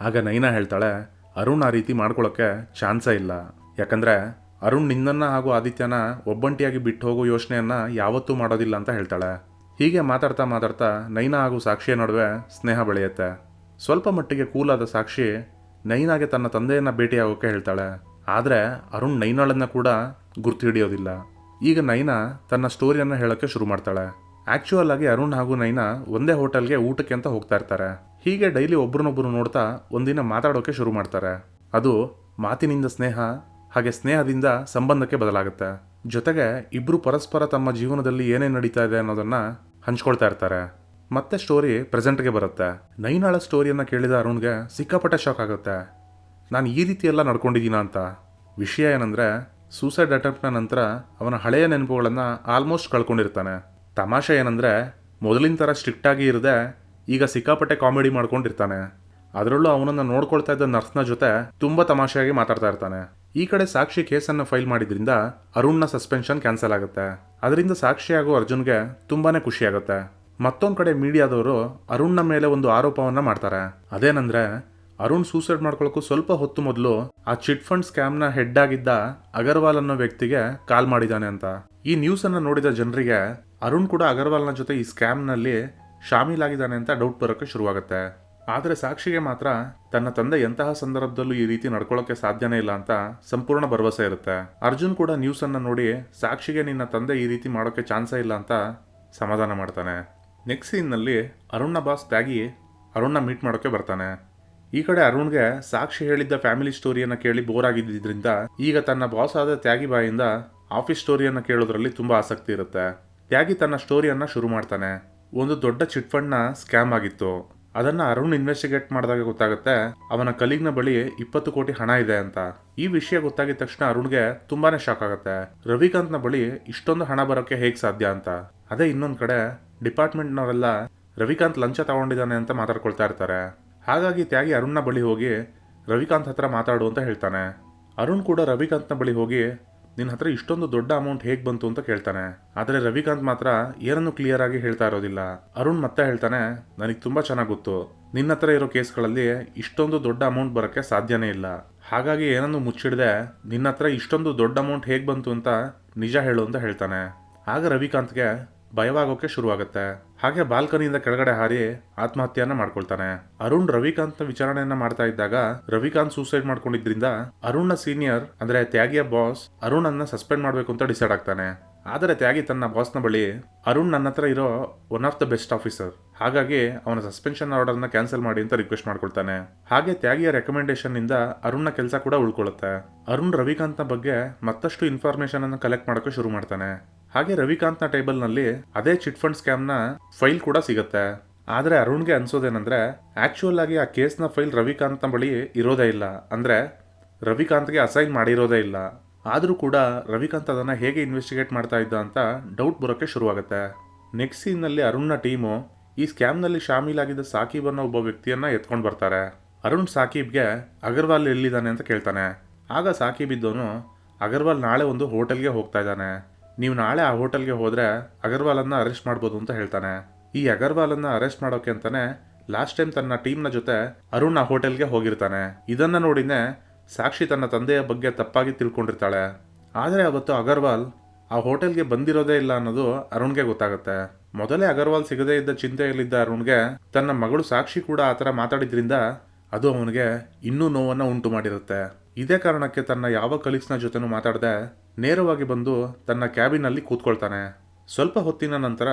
ಆಗ ನೈನಾ ಹೇಳ್ತಾಳೆ, ಅರುಣ್ ಆ ರೀತಿ ಮಾಡ್ಕೊಳ್ಳೋಕ್ಕೆ ಚಾನ್ಸೇ ಇಲ್ಲ, ಯಾಕಂದರೆ ಅರುಣ್ ನಿನ್ನನ್ನು ಹಾಗೂ ಆದಿತ್ಯನ ಒಬ್ಬಂಟಿಯಾಗಿ ಬಿಟ್ಟು ಹೋಗೋ ಯೋಚನೆಯನ್ನು ಯಾವತ್ತೂ ಮಾಡೋದಿಲ್ಲ ಅಂತ ಹೇಳ್ತಾಳೆ. ಹೀಗೆ ಮಾತಾಡ್ತಾ ಮಾತಾಡ್ತಾ ನೈನಾ ಹಾಗೂ ಸಾಕ್ಷಿಯ ನಡುವೆ ಸ್ನೇಹ ಬೆಳೆಯುತ್ತೆ. ಸ್ವಲ್ಪ ಮಟ್ಟಿಗೆ ಕೂಲಾದ ಸಾಕ್ಷಿ ನೈನಾಗೆ ತನ್ನ ತಂದೆಯನ್ನು ಭೇಟಿಯಾಗೋಕ್ಕೆ ಹೇಳ್ತಾಳೆ. ಆದರೆ ಅರುಣ್ ನೈನಾಳನ್ನು ಕೂಡ ಗುರ್ತು ಹಿಡಿಯೋದಿಲ್ಲ. ಈಗ ನೈನಾ ತನ್ನ ಸ್ಟೋರಿಯನ್ನು ಹೇಳೋಕ್ಕೆ ಶುರು ಮಾಡ್ತಾಳೆ. ಆ್ಯಕ್ಚುಯಲ್ ಆಗಿ ಅರುಣ್ ಹಾಗೂ ನೈನಾ ಒಂದೇ ಹೋಟೆಲ್ಗೆ ಊಟಕ್ಕೆ ಅಂತ ಹೋಗ್ತಾ ಇರ್ತಾರೆ. ಹೀಗೆ ಡೈಲಿ ಒಬ್ರನ್ನೊಬ್ಬರು ನೋಡ್ತಾ ಒಂದಿನ ಮಾತಾಡೋಕ್ಕೆ ಶುರು ಮಾಡ್ತಾರೆ. ಅದು ಮಾತಿನಿಂದ ಸ್ನೇಹ, ಹಾಗೆ ಸ್ನೇಹದಿಂದ ಸಂಬಂಧಕ್ಕೆ ಬದಲಾಗುತ್ತೆ. ಜೊತೆಗೆ ಇಬ್ಬರು ಪರಸ್ಪರ ತಮ್ಮ ಜೀವನದಲ್ಲಿ ಏನೇನು ನಡೀತಾ ಇದೆ ಅನ್ನೋದನ್ನು ಹಂಚ್ಕೊಳ್ತಾ ಇರ್ತಾರೆ. ಮತ್ತೆ ಸ್ಟೋರಿ ಪ್ರೆಸೆಂಟ್ಗೆ ಬರುತ್ತೆ. ನೈನಾಳ ಸ್ಟೋರಿಯನ್ನು ಕೇಳಿದ ಅರುಣ್ಗೆ ಸಿಕ್ಕಾಪಟ್ಟೆ ಶಾಕ್ ಆಗುತ್ತೆ. ನಾನು ಈ ರೀತಿ ಎಲ್ಲ ನಡ್ಕೊಂಡಿದ್ದೀನ ಅಂತ. ವಿಷಯ ಏನಂದರೆ, ಸೂಸೈಡ್ ಅಟೆಂಪ್ಟ್ನ ನಂತರ ಅವನ ಹಳೆಯ ನೆನಪುಗಳನ್ನು ಆಲ್ಮೋಸ್ಟ್ ಕಳ್ಕೊಂಡಿರ್ತಾನೆ. ತಮಾಷೆ ಏನಂದರೆ, ಮೊದಲಿನ ಥರ ಸ್ಟ್ರಿಕ್ಟಾಗಿ ಇರದೆ ಈಗ ಸಿಕ್ಕಾಪಟ್ಟೆ ಕಾಮಿಡಿ ಮಾಡ್ಕೊಂಡಿರ್ತಾನೆ. ಅದರಲ್ಲೂ ಅವನನ್ನು ನೋಡ್ಕೊಳ್ತಾ ಇದ್ದ ನರ್ಸ್ನ ಜೊತೆ ತುಂಬ ತಮಾಷೆಯಾಗಿ ಮಾತಾಡ್ತಾ ಇರ್ತಾನೆ. ಈ ಕಡೆ ಸಾಕ್ಷಿ ಕೇಸನ್ನು ಫೈಲ್ ಮಾಡಿದ್ರಿಂದ ಅರುಣ್ನ ಸಸ್ಪೆನ್ಷನ್ ಕ್ಯಾನ್ಸಲ್ ಆಗುತ್ತೆ. ಅದರಿಂದ ಸಾಕ್ಷಿ ಹಾಗೂ ಅರ್ಜುನ್ಗೆ ತುಂಬಾ ಖುಷಿಯಾಗುತ್ತೆ. ಮತ್ತೊಂದು ಕಡೆ ಮೀಡಿಯಾದವರು ಅರುಣ್ನ ಮೇಲೆ ಒಂದು ಆರೋಪವನ್ನು ಮಾಡ್ತಾರೆ. ಅದೇನಂದರೆ, ಅರುಣ್ ಸೂಸೈಡ್ ಮಾಡ್ಕೊಳ್ಳೋಕ್ಕೂ ಸ್ವಲ್ಪ ಹೊತ್ತು ಮೊದಲು ಆ ಚಿಟ್ ಫಂಡ್ ಸ್ಕ್ಯಾಮ್ನ ಹೆಡ್ ಆಗಿದ್ದ ಅಗರ್ವಾಲ್ ಅನ್ನೋ ವ್ಯಕ್ತಿಗೆ ಕಾಲ್ ಮಾಡಿದ್ದಾನೆ ಅಂತ. ಈ ನ್ಯೂಸನ್ನು ನೋಡಿದ ಜನರಿಗೆ ಅರುಣ್ ಕೂಡ ಅಗರ್ವಾಲ್ನ ಜೊತೆ ಈ ಸ್ಕ್ಯಾಮ್ನಲ್ಲಿ ಶಾಮೀಲಾಗಿದ್ದಾನೆ ಅಂತ ಡೌಟ್ ಬರೋಕ್ಕೆ ಶುರುವಾಗುತ್ತೆ. ಆದರೆ ಸಾಕ್ಷಿಗೆ ಮಾತ್ರ ತನ್ನ ತಂದೆ ಎಂತಹ ಸಂದರ್ಭದಲ್ಲೂ ಈ ರೀತಿ ನಡ್ಕೊಳ್ಳೋಕ್ಕೆ ಸಾಧ್ಯನೇ ಇಲ್ಲ ಅಂತ ಸಂಪೂರ್ಣ ಭರವಸೆ ಇರುತ್ತೆ. ಅರ್ಜುನ್ ಕೂಡ ನ್ಯೂಸನ್ನು ನೋಡಿ ಸಾಕ್ಷಿಗೆ ನಿನ್ನ ತಂದೆ ಈ ರೀತಿ ಮಾಡೋಕ್ಕೆ ಚಾನ್ಸೇ ಇಲ್ಲ ಅಂತ ಸಮಾಧಾನ ಮಾಡ್ತಾನೆ. ನೆಕ್ಸ್ಟ್ ಸೀನ್ನಲ್ಲಿ ಅರುಣ್ನ ಬಾಸ್ ತ್ಯಾಗಿ ಅರುಣ್ನ ಮೀಟ್ ಮಾಡೋಕ್ಕೆ ಬರ್ತಾನೆ. ಈ ಕಡೆ ಅರುಣ್ಗೆ ಸಾಕ್ಷಿ ಹೇಳಿದ್ದ ಫ್ಯಾಮಿಲಿ ಸ್ಟೋರಿಯನ್ನು ಕೇಳಿ ಬೋರ್ ಆಗಿದ್ದರಿಂದ ಈಗ ತನ್ನ ಬಾಸ್ ಆದ ತ್ಯಾಗಿ ಬಾಯಿಂದ ಆಫೀಸ್ ಸ್ಟೋರಿಯನ್ನು ಕೇಳೋದ್ರಲ್ಲಿ ತುಂಬ ಆಸಕ್ತಿ ಇರುತ್ತೆ. ತ್ಯಾಗಿ ತನ್ನ ಸ್ಟೋರಿಯನ್ನು ಶುರು ಮಾಡ್ತಾನೆ. ಒಂದು ದೊಡ್ಡ ಚಿಟ್ ಫಂಡ್ನ ಸ್ಕ್ಯಾಮ್ ಆಗಿತ್ತು. ಅದನ್ನ ಅರುಣ್ ಇನ್ವೆಸ್ಟಿಗೇಟ್ ಮಾಡಿದಾಗ ಗೊತ್ತಾಗುತ್ತೆ ಅವನ ಕಲೀಗ್ನ ಬಳಿ 20 ಕೋಟಿ ಹಣ ಇದೆ ಅಂತ. ಈ ವಿಷಯ ಗೊತ್ತಾಗಿದ ತಕ್ಷಣ ಅರುಣ್ಗೆ ತುಂಬಾನೇ ಶಾಕ್ ಆಗುತ್ತೆ. ರವಿಕಾಂತ್ನ ಬಳಿ ಇಷ್ಟೊಂದು ಹಣ ಬರೋಕೆ ಹೇಗ್ ಸಾಧ್ಯ ಅಂತ. ಅದೇ ಇನ್ನೊಂದ್ ಕಡೆ ಡಿಪಾರ್ಟ್ಮೆಂಟ್ನವರೆಲ್ಲ ರವಿಕಾಂತ್ ಲಂಚ ತಗೊಂಡಿದ್ದಾನೆ ಅಂತ ಮಾತಾಡ್ಕೊಳ್ತಾ ಇರ್ತಾರೆ. ಹಾಗಾಗಿ ತ್ಯಾಗಿ ಅರುಣ್ನ ಬಳಿ ಹೋಗಿ ರವಿಕಾಂತ್ ಹತ್ರ ಮಾತಾಡು ಅಂತ ಹೇಳ್ತಾನೆ. ಅರುಣ್ ಕೂಡ ರವಿಕಾಂತ್ನ ಬಳಿ ಹೋಗಿ ನಿನ್ನ ಹತ್ರ ಇಷ್ಟೊಂದು ದೊಡ್ಡ ಅಮೌಂಟ್ ಹೇಗ್ ಬಂತು ಅಂತ ಕೇಳ್ತಾನೆ. ಆದ್ರೆ ರವಿಕಾಂತ್ ಮಾತ್ರ ಏನನ್ನು ಕ್ಲಿಯರ್ ಆಗಿ ಹೇಳ್ತಾ ಇರೋದಿಲ್ಲ. ಅರುಣ್ ಮತ್ತೆ ಹೇಳ್ತಾನೆ, ನನಗೆ ತುಂಬಾ ಚೆನ್ನಾಗಿ ಗೊತ್ತು, ನಿನ್ನ ಹತ್ರ ಇರೋ ಕೇಸ್ಗಳಲ್ಲಿ ಇಷ್ಟೊಂದು ದೊಡ್ಡ ಅಮೌಂಟ್ ಬರೋಕ್ಕೆ ಸಾಧ್ಯನೇ ಇಲ್ಲ. ಹಾಗಾಗಿ ಏನನ್ನು ಮುಚ್ಚಿಡದೆ ನಿನ್ನ ಹತ್ರ ಇಷ್ಟೊಂದು ದೊಡ್ಡ ಅಮೌಂಟ್ ಹೇಗ್ ಬಂತು ಅಂತ ನಿಜ ಹೇಳು ಅಂತ ಹೇಳ್ತಾನೆ. ಆಗ ರವಿಕಾಂತ್ಗೆ ಭಯವಾಗೋಕೆ ಶುರುವಾಗುತ್ತೆ. ಹಾಗೆ ಬಾಲ್ಕನಿಯಿಂದ ಕೆಳಗಡೆ ಹಾರಿ ಆತ್ಮಹತ್ಯೆಯನ್ನ ಮಾಡ್ಕೊಳ್ತಾನೆ. ಅರುಣ್ ರವಿಕಾಂತ್ ವಿಚಾರಣೆಯನ್ನ ಮಾಡ್ತಾ ಇದ್ದಾಗ ರವಿಕಾಂತ್ ಸೂಸೈಡ್ ಮಾಡ್ಕೊಂಡಿದ್ರಿಂದ ಅರುಣ್ನ ಸೀನಿಯರ್ ಅಂದ್ರೆ ತ್ಯಾಗಿಯ ಬಾಸ್ ಅರುಣ್ ಅನ್ನ ಸಸ್ಪೆಂಡ್ ಮಾಡ್ಬೇಕು ಅಂತ ಡಿಸೈಡ್ ಆಗ್ತಾನೆ. ಆದರೆ ತ್ಯಾಗಿ ತನ್ನ ಬಾಸ್ನ ಬಳಿ ಅರುಣ್ ನನ್ನ ಹತ್ರ ಇರೋ one of the best officer, ಹಾಗಾಗಿ ಅವನ ಸಸ್ಪೆನ್ಷನ್ ಆರ್ಡರ್ನ ಕ್ಯಾನ್ಸಲ್ ಮಾಡಿ ಅಂತ ರಿಕ್ವೆಸ್ಟ್ ಮಾಡ್ಕೊಳ್ತಾನೆ. ಹಾಗೆ ತ್ಯಾಗಿಯ ರೆಕಮೆಂಡೇಶನ್ ಇಂದ ಅರುಣ್ನ ಕೆಲಸ ಕೂಡ ಉಳ್ಕೊಳ್ಳುತ್ತೆ. ಅರುಣ್ ರವಿಕಾಂತ್ನ ಬಗ್ಗೆ ಮತ್ತಷ್ಟು ಇನ್ಫಾರ್ಮೇಶನ್ ಅನ್ನು ಕಲೆಕ್ಟ್ ಮಾಡೋಕೆ ಶುರು ಮಾಡ್ತಾನೆ. ಹಾಗೆ ರವಿಕಾಂತ್ನ ಟೇಬಲ್ ನಲ್ಲಿ ಅದೇ ಚಿಟ್ ಫಂಡ್ ಸ್ಕ್ಯಾಮ್ ನ ಫೈಲ್ ಕೂಡ ಸಿಗುತ್ತೆ. ಆದ್ರೆ ಅರುಣ್ಗೆ ಅನ್ಸೋದೇನಂದ್ರೆ ಆಕ್ಚುಯಲ್ ಆಗಿ ಆ ಕೇಸ್ನ ಫೈಲ್ ರವಿಕಾಂತ್ನ ಬಳಿ ಇರೋದೇ ಇಲ್ಲ, ಅಂದ್ರೆ ರವಿಕಾಂತ್ಗೆ ಅಸೈನ್ ಮಾಡಿರೋದೇ ಇಲ್ಲ. ಆದರೂ ಕೂಡ ರವಿಕಾಂತ್ ಅದನ್ನ ಹೇಗೆ ಇನ್ವೆಸ್ಟಿಗೇಟ್ ಮಾಡ್ತಾ ಇದ್ದ ಅಂತ ಡೌಟ್ ಬರೋಕ್ಕೆ ಶುರುವಾಗುತ್ತೆ. ನೆಕ್ಸ್ಟ್ ಸೀನ್ ನಲ್ಲಿ ಅರುಣ್ನ ಟೀಮು ಈ ಸ್ಕ್ಯಾಮ್ ನಲ್ಲಿ ಶಾಮೀಲಾಗಿದ್ದ ಸಾಕಿಬ್ ಅನ್ನೋ ಒಬ್ಬ ವ್ಯಕ್ತಿಯನ್ನ ಎತ್ಕೊಂಡು ಬರ್ತಾರೆ. ಅರುಣ್ ಸಾಕಿಬ್ಗೆ ಅಗರ್ವಾಲ್ ಎಲ್ಲಿದ್ದಾನೆ ಅಂತ ಕೇಳ್ತಾನೆ. ಆಗ ಸಾಕಿಬ್ ಇದ್ದವನು ಅಗರ್ವಾಲ್ ನಾಳೆ ಒಂದು ಹೋಟೆಲ್ಗೆ ಹೋಗ್ತಾ ಇದ್ದಾನೆ, ನೀವು ನಾಳೆ ಆ ಹೋಟೆಲ್ಗೆ ಹೋದ್ರೆ ಅಗರ್ವಾಲ್ ಅನ್ನ ಅರೆಸ್ಟ್ ಮಾಡ್ಬೋದು ಅಂತ ಹೇಳ್ತಾನೆ. ಈ ಅಗರ್ವಾಲ್ ಅನ್ನ ಅರೆಸ್ಟ್ ಮಾಡೋಕೆ ಅಂತಾನೆ ಲಾಸ್ಟ್ ಟೈಮ್ ತನ್ನ ಟೀಮ್ನ ಜೊತೆ ಅರುಣ್ ಆ ಹೋಟೆಲ್ಗೆ ಹೋಗಿರ್ತಾನೆ. ಇದನ್ನ ನೋಡಿನೇ ಸಾಕ್ಷಿ ತನ್ನ ತಂದೆಯ ಬಗ್ಗೆ ತಪ್ಪಾಗಿ ತಿಳ್ಕೊಂಡಿರ್ತಾಳೆ. ಆದರೆ ಅವತ್ತು ಅಗರ್ವಾಲ್ ಆ ಹೋಟೆಲ್ಗೆ ಬಂದಿರೋದೇ ಇಲ್ಲ ಅನ್ನೋದು ಅರುಣ್ಗೆ ಗೊತ್ತಾಗುತ್ತೆ. ಮೊದಲೇ ಅಗರ್ವಾಲ್ ಸಿಗದೇ ಇದ್ದ ಚಿಂತೆಯಲ್ಲಿದ್ದ ಅರುಣ್ಗೆ ತನ್ನ ಮಗಳು ಸಾಕ್ಷಿ ಕೂಡ ಆತರ ಮಾತಾಡಿದ್ರಿಂದ ಅದು ಅವನಿಗೆ ಇನ್ನೂ ನೋವನ್ನ ಉಂಟು ಮಾಡಿರುತ್ತೆ. ಇದೇ ಕಾರಣಕ್ಕೆ ತನ್ನ ಯಾವ ಕಲೀಗ್ಸ್ನ ಜೊತೆನೂ ಮಾತಾಡದೆ ನೇರವಾಗಿ ಬಂದು ತನ್ನ ಕ್ಯಾಬಿನ್ ಅಲ್ಲಿ ಕೂತ್ಕೊಳ್ತಾನೆ. ಸ್ವಲ್ಪ ಹೊತ್ತಿನ ನಂತರ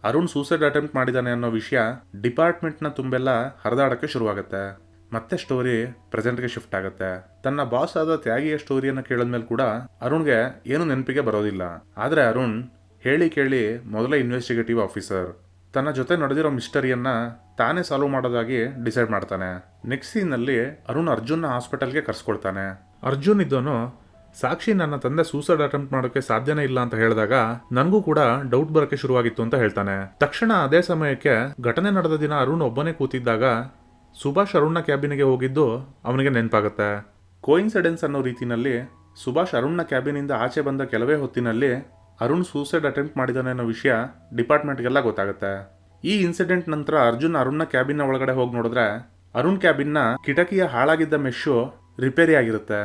ಅರುಣ್ ಸೂಸೈಡ್ ಅಟೆಂಪ್ಟ್ ಮಾಡಿದಾನೆ ಅನ್ನೋ ವಿಷಯ ಡಿಪಾರ್ಟ್ಮೆಂಟ್ನ ತುಂಬೆಲ್ಲ ಹರಿದಾಡಕ್ಕೆ ಶುರುವಾಗುತ್ತೆ. ಮತ್ತೆ ಸ್ಟೋರಿ ಪ್ರೆಸೆಂಟ್ಗೆ ಶಿಫ್ಟ್ ಆಗುತ್ತೆ. ತನ್ನ ಬಾಸ್ ಆದ ತ್ಯಾಗಿಯ ಸ್ಟೋರಿಯನ್ನು ಕೇಳಿದ್ಮೇಲೆ ಕೂಡ ಅರುಣ್ಗೆ ಏನು ನೆನಪಿಗೆ ಬರೋದಿಲ್ಲ. ಆದ್ರೆ ಅರುಣ್ ಹೇಳಿ ಕೇಳಿ ಮೊದಲೇ ಇನ್ವೆಸ್ಟಿಗೇಟಿವ್ ಆಫೀಸರ್, ತನ್ನ ಜೊತೆ ನಡೆದಿರೋ ಮಿಸ್ಟರಿಯನ್ನ ತಾನೇ ಸಾಲ್ವ್ ಮಾಡೋದಾಗಿ ಡಿಸೈಡ್ ಮಾಡ್ತಾನೆ. ನೆಕ್ಸ್ಟ್ ಸೀನಲ್ಲಿ ಅರುಣ್ ಅರ್ಜುನ್ನ ಹಾಸ್ಪಿಟಲ್ಗೆ ಕರ್ಸ್ಕೊಳ್ತಾನೆ. ಅರ್ಜುನ್ ಇದ್ದವನು ಸಾಕ್ಷಿ ನನ್ನ ತಂದೆ ಸೂಸೈಡ್ ಅಟೆಂಪ್ಟ್ ಮಾಡೋಕೆ ಸಾಧ್ಯನೇ ಇಲ್ಲ ಅಂತ ಹೇಳಿದಾಗ ನನಗೂ ಕೂಡ ಡೌಟ್ ಬರೋಕೆ ಶುರುವಾಗಿತ್ತು ಅಂತ ಹೇಳ್ತಾನೆ. ತಕ್ಷಣ ಅದೇ ಸಮಯಕ್ಕೆ ಘಟನೆ ನಡೆದ ದಿನ ಅರುಣ್ ಒಬ್ಬನೇ ಕೂತಿದ್ದಾಗ ಸುಭಾಷ್ ಅರುಣ್ನ ಕ್ಯಾಬಿನ್ಗೆ ಹೋಗಿದ್ದು ಅವನಿಗೆ ನೆನಪಾಗುತ್ತೆ. ಕೋಇನ್ಸಿಡೆನ್ಸ್ ಅನ್ನೋ ರೀತಿನಲ್ಲಿ ಸುಭಾಷ್ ಅರುಣ್ನ ಕ್ಯಾಬಿನಿಂದ ಆಚೆ ಬಂದ ಕೆಲವೇ ಹೊತ್ತಿನಲ್ಲಿ ಅರುಣ್ ಸೂಸೈಡ್ ಅಟೆಂಪ್ಟ್ ಮಾಡಿದಾನೆ ಅನ್ನೋ ವಿಷಯ ಡಿಪಾರ್ಟ್ಮೆಂಟ್ಗೆಲ್ಲ ಗೊತ್ತಾಗುತ್ತೆ. ಈ ಇನ್ಸಿಡೆಂಟ್ ನಂತರ ಅರ್ಜುನ್ ಅರುಣ್ನ ಕ್ಯಾಬಿನ್ನ ಒಳಗಡೆ ಹೋಗಿ ನೋಡಿದ್ರೆ ಅರುಣ್ ಕ್ಯಾಬಿನ್ನ ಕಿಟಕಿಯ ಹಾಳಾಗಿದ್ದ ಮೆಶ್ಶು ರಿಪೇರಿ ಆಗಿರುತ್ತೆ.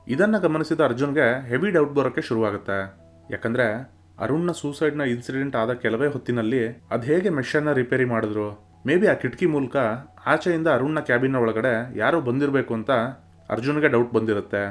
ಇದನ್ನ ಗಮನಿಸಿದ ಅರ್ಜುನ್ಗೆ ಹೆವಿ ಡೌಟ್ ಬರೋಕ್ಕೆ ಶುರುವಾಗುತ್ತೆ. ಯಾಕಂದ್ರೆ ಅರುಣ್ನ ಸೂಸೈಡ್ನ ಇನ್ಸಿಡೆಂಟ್ ಆದ ಕೆಲವೇ ಹೊತ್ತಿನಲ್ಲಿ ಅದು ಹೇಗೆ ಮೆಶ್ಶನ್ನ ರಿಪೇರಿ ಮಾಡಿದ್ರು, ಮೇ ಬಿ ಆ ಕಿಟಕಿ ಮೂಲಕ ಆಚೆಯಿಂದ ಅರುಣ್ನ ಕ್ಯಾಬಿನ್ನ ಒಳಗಡೆ ಯಾರೋ ಬಂದಿರಬೇಕು ಅಂತ ಅರ್ಜುನ್ಗೆ ಡೌಟ್ ಬಂದಿರುತ್ತೆ.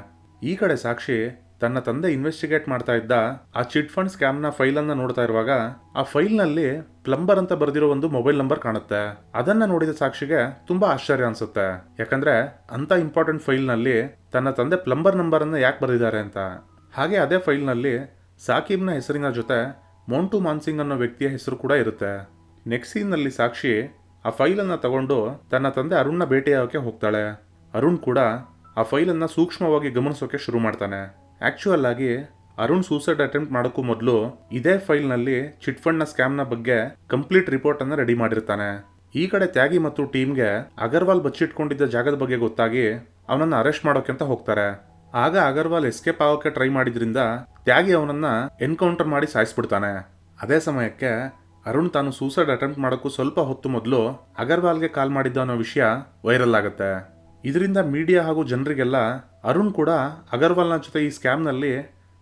ಈ ಕಡೆ ಸಾಕ್ಷಿ ತನ್ನ ತಂದೆ ಇನ್ವೆಸ್ಟಿಗೇಟ್ ಮಾಡ್ತಾ ಇದ್ದ ಆ ಚಿಟ್ ಫಂಡ್ ಸ್ಕ್ಯಾಮ್ನ ಫೈಲನ್ನು ನೋಡ್ತಾ ಇರುವಾಗ ಆ ಫೈಲ್ನಲ್ಲಿ ಪ್ಲಂಬರ್ ಅಂತ ಬರೆದಿರೋ ಒಂದು ಮೊಬೈಲ್ ನಂಬರ್ ಕಾಣುತ್ತೆ. ಅದನ್ನ ನೋಡಿದ ಸಾಕ್ಷಿಗೆ ತುಂಬಾ ಆಶ್ಚರ್ಯ ಅನ್ಸುತ್ತೆ. ಯಾಕಂದ್ರೆ ಅಂತ ಇಂಪಾರ್ಟೆಂಟ್ ಫೈಲ್ನಲ್ಲಿ ತನ್ನ ತಂದೆ ಪ್ಲಂಬರ್ ನಂಬರ್ ಅನ್ನ ಯಾಕೆ ಬರೆದಿದ್ದಾರೆ ಅಂತ. ಹಾಗೆ ಅದೇ ಫೈಲ್ನಲ್ಲಿ ಸಾಕಿಬ್ನ ಹೆಸರಿನ ಜೊತೆ ಮೋಂಟು ಮಾನ್ಸಿಂಗ್ ಅನ್ನೋ ವ್ಯಕ್ತಿಯ ಹೆಸರು ಕೂಡ ಇರುತ್ತೆ. ನೆಕ್ಸ್ಟ್ ಸೀನ್ನಲ್ಲಿ ಸಾಕ್ಷಿ ಆ ಫೈಲನ್ನು ತಗೊಂಡು ತನ್ನ ತಂದೆ ಅರುಣ್ನ ಭೇಟಿಯಾಗೋಕೆ ಹೋಗ್ತಾಳೆ. ಅರುಣ್ ಕೂಡ ಆ ಫೈಲನ್ನು ಸೂಕ್ಷ್ಮವಾಗಿ ಗಮನಿಸೋಕೆ ಶುರು ಮಾಡ್ತಾನೆ. ಆಕ್ಚುಯಲ್ ಆಗಿ ಅರುಣ್ ಸೂಸೈಡ್ ಅಟೆಂಪ್ಟ್ ಮಾಡೋಕ್ಕೂ ಮೊದಲು ಇದೇ ಫೈಲ್ನಲ್ಲಿ ಚಿಟ್ ಫಂಡ್ನ ಸ್ಕ್ಯಾಮ್ನ ಬಗ್ಗೆ ಕಂಪ್ಲೀಟ್ ರಿಪೋರ್ಟ್ ಅನ್ನು ರೆಡಿ ಮಾಡಿರ್ತಾನೆ. ಈ ಕಡೆ ತ್ಯಾಗಿ ಮತ್ತು ಟೀಮ್ಗೆ ಅಗರ್ವಾಲ್ ಬಚ್ಚಿಟ್ಕೊಂಡಿದ್ದ ಜಾಗದ ಬಗ್ಗೆ ಗೊತ್ತಾಗಿ ಅವನನ್ನ ಅರೆಸ್ಟ್ ಮಾಡೋಕೆ ಅಂತ ಹೋಗ್ತಾರೆ. ಆಗ ಅಗರ್ವಾಲ್ ಎಸ್ಕೇಪ್ ಆಗೋಕೆ ಟ್ರೈ ಮಾಡಿದ್ರಿಂದ ತ್ಯಾಗಿ ಅವನನ್ನ ಎನ್ಕೌಂಟರ್ ಮಾಡಿ ಸಾಯಿಸ್ಬಿಡ್ತಾನೆ. ಅದೇ ಸಮಯಕ್ಕೆ ಅರುಣ್ ತಾನು ಸೂಸೈಡ್ ಅಟೆಂಪ್ಟ್ ಮಾಡೋಕ್ಕೂ ಸ್ವಲ್ಪ ಹೊತ್ತು ಮೊದಲು ಅಗರ್ವಾಲ್ಗೆ ಕಾಲ್ ಮಾಡಿದ್ದ ಅನ್ನೋ ವಿಷಯ ವೈರಲ್ ಆಗುತ್ತೆ. ಇದರಿಂದ ಮೀಡಿಯಾ ಹಾಗೂ ಜನರಿಗೆಲ್ಲ ಅರುಣ್ ಕೂಡ ಅಗರ್ವಾಲ್ನ ಜೊತೆ ಈ ಸ್ಕ್ಯಾಮ್ನಲ್ಲಿ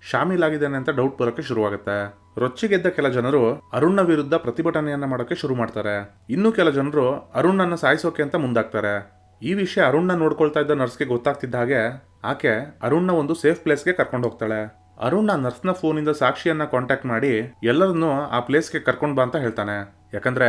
ಶಾಮೀಲಾಗಿದ್ದಾನೆ ಅಂತ ಡೌಟ್ ಬರೋಕ್ಕೆ ಶುರುವಾಗುತ್ತೆ. ರೊಚ್ಚಿಗೆದ್ದ ಕೆಲ ಜನರು ಅರುಣ್ನ ವಿರುದ್ಧ ಪ್ರತಿಭಟನೆಯನ್ನ ಮಾಡೋಕೆ ಶುರು ಮಾಡ್ತಾರೆ. ಇನ್ನು ಕೆಲ ಜನರು ಅರುಣ್ಣನ್ನ ಸಾಯಿಸೋಕೆ ಅಂತ ಮುಂದಾಗ್ತಾರೆ. ಈ ವಿಷಯ ಅರುಣ್ನ ನೋಡ್ಕೊಳ್ತಾ ಇದ್ದ ನರ್ಸ್ಗೆ ಗೊತ್ತಾಗ್ತಿದ್ದ ಹಾಗೆ ಆಕೆ ಅರುಣ್ನ ಒಂದು ಸೇಫ್ ಪ್ಲೇಸ್ಗೆ ಕರ್ಕೊಂಡು ಹೋಗ್ತಾಳೆ. ಅರುಣ್ ಆ ನರ್ಸ್ನ ಫೋನಿಂದ ಸಾಕ್ಷಿಯನ್ನ ಕಾಂಟ್ಯಾಕ್ಟ್ ಮಾಡಿ ಎಲ್ಲರನ್ನೂ ಆ ಪ್ಲೇಸ್ಗೆ ಕರ್ಕೊಂಡು ಬಾ ಅಂತ ಹೇಳ್ತಾನೆ. ಯಾಕಂದ್ರೆ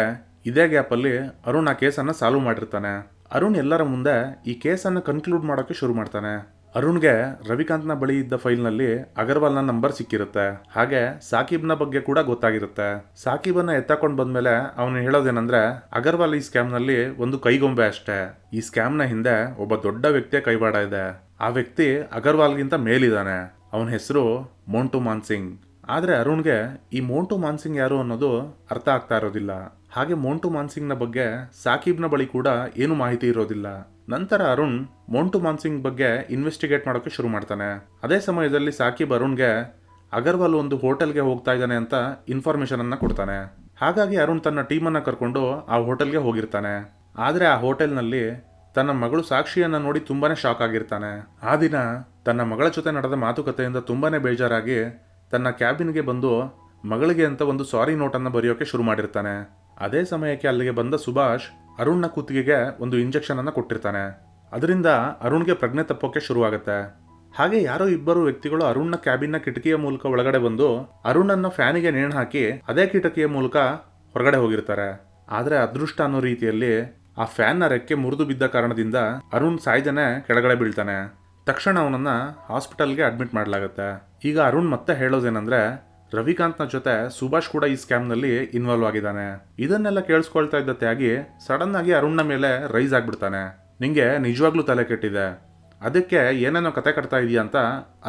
ಇದೇ ಗ್ಯಾಪಲ್ಲಿ ಅರುಣ್ ಆ ಕೇಸನ್ನ ಸಾಲ್ವ್ ಮಾಡಿರ್ತಾನೆ. ಅರುಣ್ ಎಲ್ಲರ ಮುಂದೆ ಈ ಕೇಸನ್ನು ಕನ್ಕ್ಲೂಡ್ ಮಾಡೋಕೆ ಶುರು ಮಾಡ್ತಾನೆ. ಅರುಣ್ಗೆ ರವಿಕಾಂತ್ನ ಬಳಿ ಇದ್ದ ಫೈಲ್ನಲ್ಲಿ ಅಗರ್ವಾಲ್ನ ನಂಬರ್ ಸಿಕ್ಕಿರುತ್ತೆ. ಹಾಗೆ ಸಾಕಿಬ್ನ ಬಗ್ಗೆ ಕೂಡ ಗೊತ್ತಾಗಿರುತ್ತೆ. ಸಾಕಿಬನ್ನ ಎತ್ತಕೊಂಡು ಬಂದ್ಮೇಲೆ ಅವನು ಹೇಳೋದೇನಂದ್ರೆ ಅಗರ್ವಾಲ್ ಈ ಸ್ಕ್ಯಾಮ್ನಲ್ಲಿ ಒಂದು ಕೈಗೊಂಬೆ ಅಷ್ಟೇ. ಈ ಸ್ಕ್ಯಾಮ್ನ ಹಿಂದೆ ಒಬ್ಬ ದೊಡ್ಡ ವ್ಯಕ್ತಿಯ ಕೈವಾಡ ಇದೆ. ಆ ವ್ಯಕ್ತಿ ಅಗರ್ವಾಲ್ಗಿಂತ ಮೇಲಿದ್ದಾನೆ. ಅವನ ಹೆಸರು ಮೋಂಟು ಮಾನ್ಸಿಂಗ್. ಆದ್ರೆ ಅರುಣ್ಗೆ ಈ ಮೋಂಟು ಮಾನ್ಸಿಂಗ್ ಯಾರು ಅನ್ನೋದು ಅರ್ಥ ಆಗ್ತಾ ಇರೋದಿಲ್ಲ. ಹಾಗೆ ಮೋಂಟು ಮಾನ್ಸಿಂಗ್ನ ಬಗ್ಗೆ ಸಾಕಿಬ್ನ ಬಳಿ ಕೂಡ ಏನು ಮಾಹಿತಿ ಇರೋದಿಲ್ಲ. ನಂತರ ಅರುಣ್ ಮೋಂಟು ಮಾನ್ಸಿಂಗ್ ಬಗ್ಗೆ ಇನ್ವೆಸ್ಟಿಗೇಟ್ ಮಾಡೋಕೆ ಶುರು ಮಾಡ್ತಾನೆ. ಅದೇ ಸಮಯದಲ್ಲಿ ಸಾಕಿಬ್ ಅರುಣ್ಗೆ ಅಗರ್ವಾಲ್ ಒಂದು ಹೋಟೆಲ್ಗೆ ಹೋಗ್ತಾ ಇದ್ದಾನೆ ಅಂತ ಇನ್ಫಾರ್ಮೇಶನ್ ಅನ್ನ ಕೊಡ್ತಾನೆ. ಹಾಗಾಗಿ ಅರುಣ್ ತನ್ನ ಟೀಮನ್ನು ಕರ್ಕೊಂಡು ಆ ಹೋಟೆಲ್ಗೆ ಹೋಗಿರ್ತಾನೆ. ಆದರೆ ಆ ಹೋಟೆಲ್ನಲ್ಲಿ ತನ್ನ ಮಗಳು ಸಾಕ್ಷಿಯನ್ನ ನೋಡಿ ತುಂಬಾನೇ ಶಾಕ್ ಆಗಿರ್ತಾನೆ. ಆ ದಿನ ತನ್ನ ಮಗಳ ಜೊತೆ ನಡೆದ ಮಾತುಕತೆಯಿಂದ ತುಂಬಾನೇ ಬೇಜಾರಾಗಿ ತನ್ನ ಕ್ಯಾಬಿನ್ಗೆ ಬಂದು ಮಗಳಿಗೆ ಅಂತ ಒಂದು ಸಾರಿ ನೋಟನ್ನು ಬರೆಯೋಕೆ ಶುರು ಮಾಡಿರ್ತಾನೆ. ಅದೇ ಸಮಯಕ್ಕೆ ಅಲ್ಲಿಗೆ ಬಂದ ಸುಭಾಷ್ ಅರುಣ್ನ ಕುತ್ತಿಗೆಗೆ ಒಂದು ಇಂಜೆಕ್ಷನ್ ಅನ್ನ ಕೊಟ್ಟಿರ್ತಾನೆ. ಅದರಿಂದ ಅರುಣ್ಗೆ ಪ್ರಜ್ಞೆ ತಪ್ಪೋಕೆ ಶುರುವಾಗುತ್ತೆ. ಹಾಗೆ ಯಾರೋ ಇಬ್ಬರು ವ್ಯಕ್ತಿಗಳು ಅರುಣ್ನ ಕ್ಯಾಬಿನ್ನ ಕಿಟಕಿಯ ಮೂಲಕ ಒಳಗಡೆ ಬಂದು ಅರುಣನ್ನ ಫ್ಯಾನಿಗೆ ನೇಣು ಹಾಕಿ ಅದೇ ಕಿಟಕಿಯ ಮೂಲಕ ಹೊರಗಡೆ ಹೋಗಿರ್ತಾರೆ. ಆದ್ರೆ ಅದೃಷ್ಟ ಅನ್ನೋ ರೀತಿಯಲ್ಲಿ ಆ ಫ್ಯಾನ್ನ ರೆಕ್ಕೆ ಮುರಿದು ಬಿದ್ದ ಕಾರಣದಿಂದ ಅರುಣ್ ಸಾಯ್ದನೆ ಕೆಳಗಡೆ ಬೀಳ್ತಾನೆ. ತಕ್ಷಣ ಅವನನ್ನ ಹಾಸ್ಪಿಟಲ್ಗೆ ಅಡ್ಮಿಟ್ ಮಾಡಲಾಗುತ್ತೆ. ಈಗ ಅರುಣ್ ಮತ್ತೆ ಹೇಳೋದೇನಂದ್ರೆ ರವಿಕಾಂತ್ನ ಜೊತೆ ಸುಭಾಷ್ ಕೂಡ ಈ ಸ್ಕ್ಯಾಮ್ನಲ್ಲಿ ಇನ್ವಾಲ್ವ್ ಆಗಿದ್ದಾನೆ. ಇದನ್ನೆಲ್ಲ ಕೇಳಿಸ್ಕೊಳ್ತಾ ಇದ್ದ ತ್ಯಾಗಿ ಸಡನ್ ಆಗಿ ಅರುಣ್ನ ಮೇಲೆ ರೈಸ್ ಆಗ್ಬಿಡ್ತಾನೆ. ನಿಂಗೆ ನಿಜವಾಗ್ಲೂ ತಲೆ ಕೆಟ್ಟಿದೆ, ಅದಕ್ಕೆ ಏನೇನೋ ಕತೆ ಕಟ್ತಾ ಇದೆಯಾ ಅಂತ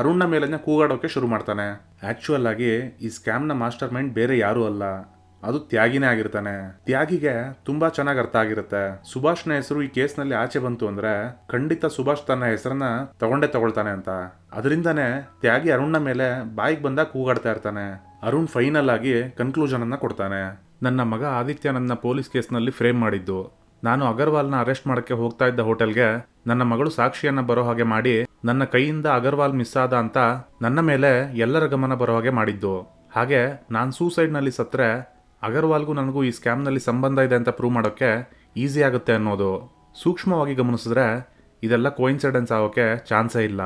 ಅರುಣ್ನ ಮೇಲೆನೆ ಕೂಗಾಡೋಕೆ ಶುರು ಮಾಡ್ತಾನೆ. ಆಕ್ಚುಯಲ್ ಆಗಿ ಈ ಸ್ಕ್ಯಾಮ್ನ ಮಾಸ್ಟರ್ ಮೈಂಡ್ ಬೇರೆ ಯಾರೂ ಅಲ್ಲ, ಅದು ತ್ಯಾಗಿನೇ ಆಗಿರ್ತಾನೆ. ತ್ಯಾಗಿಗೆ ತುಂಬಾ ಚೆನ್ನಾಗಿ ಅರ್ಥ ಆಗಿರುತ್ತೆ ಸುಭಾಷ್ನ ಹೆಸರು ಈ ಕೇಸ್ನಲ್ಲಿ ಆಚೆ ಬಂತು ಅಂದ್ರೆ ಖಂಡಿತ ಸುಭಾಷ್ ತನ್ನ ಹೆಸರನ್ನ ತಗೊಳ್ತಾನೆ ಅಂತ. ಅದರಿಂದಾನೇ ತ್ಯಾಗಿ ಅರುಣ್ನ ಮೇಲೆ ಬಾಯಿಗೆ ಬಂದಾಗ ಕೂಗಾಡ್ತಾ ಇರ್ತಾನೆ. ಅರುಣ್ ಫೈನಲ್ ಆಗಿ ಕನ್ಕ್ಲೂಷನ್ ಅನ್ನ ಕೊಡ್ತಾನೆ. ನನ್ನ ಮಗ ಆದಿತ್ಯ ನನ್ನ ಪೊಲೀಸ್ ಕೇಸ್ನಲ್ಲಿ ಫ್ರೇಮ್ ಮಾಡಿದ್ದು. ನಾನು ಅಗರ್ವಾಲ್ನ ಅರೆಸ್ಟ್ ಮಾಡಕ್ಕೆ ಹೋಗ್ತಾ ಇದ್ದ ಹೋಟೆಲ್ಗೆ ನನ್ನ ಮಗಳು ಸಾಕ್ಷಿಯನ್ನ ಬರೋ ಹಾಗೆ ಮಾಡಿ ನನ್ನ ಕೈಯಿಂದ ಅಗರ್ವಾಲ್ ಮಿಸ್ ಆದ ಅಂತ ನನ್ನ ಮೇಲೆ ಎಲ್ಲರ ಗಮನ ಬರೋ ಹಾಗೆ ಮಾಡಿದ್ದು. ಹಾಗೆ ನಾನು ಸೂಸೈಡ್ನಲ್ಲಿ ಸತ್ರೆ ಅಗರ್ವಾಲ್ಗೂ ನನಗೂ ಈ ಸ್ಕ್ಯಾಮ್ನಲ್ಲಿ ಸಂಬಂಧ ಇದೆ ಅಂತ ಪ್ರೂವ್ ಮಾಡೋಕ್ಕೆ ಈಸಿ ಆಗುತ್ತೆ ಅನ್ನೋದು. ಸೂಕ್ಷ್ಮವಾಗಿ ಗಮನಿಸಿದ್ರೆ ಇದೆಲ್ಲ ಕೋಇನ್ಸಿಡೆನ್ಸ್ ಆಗೋಕ್ಕೆ ಚಾನ್ಸೇ ಇಲ್ಲ.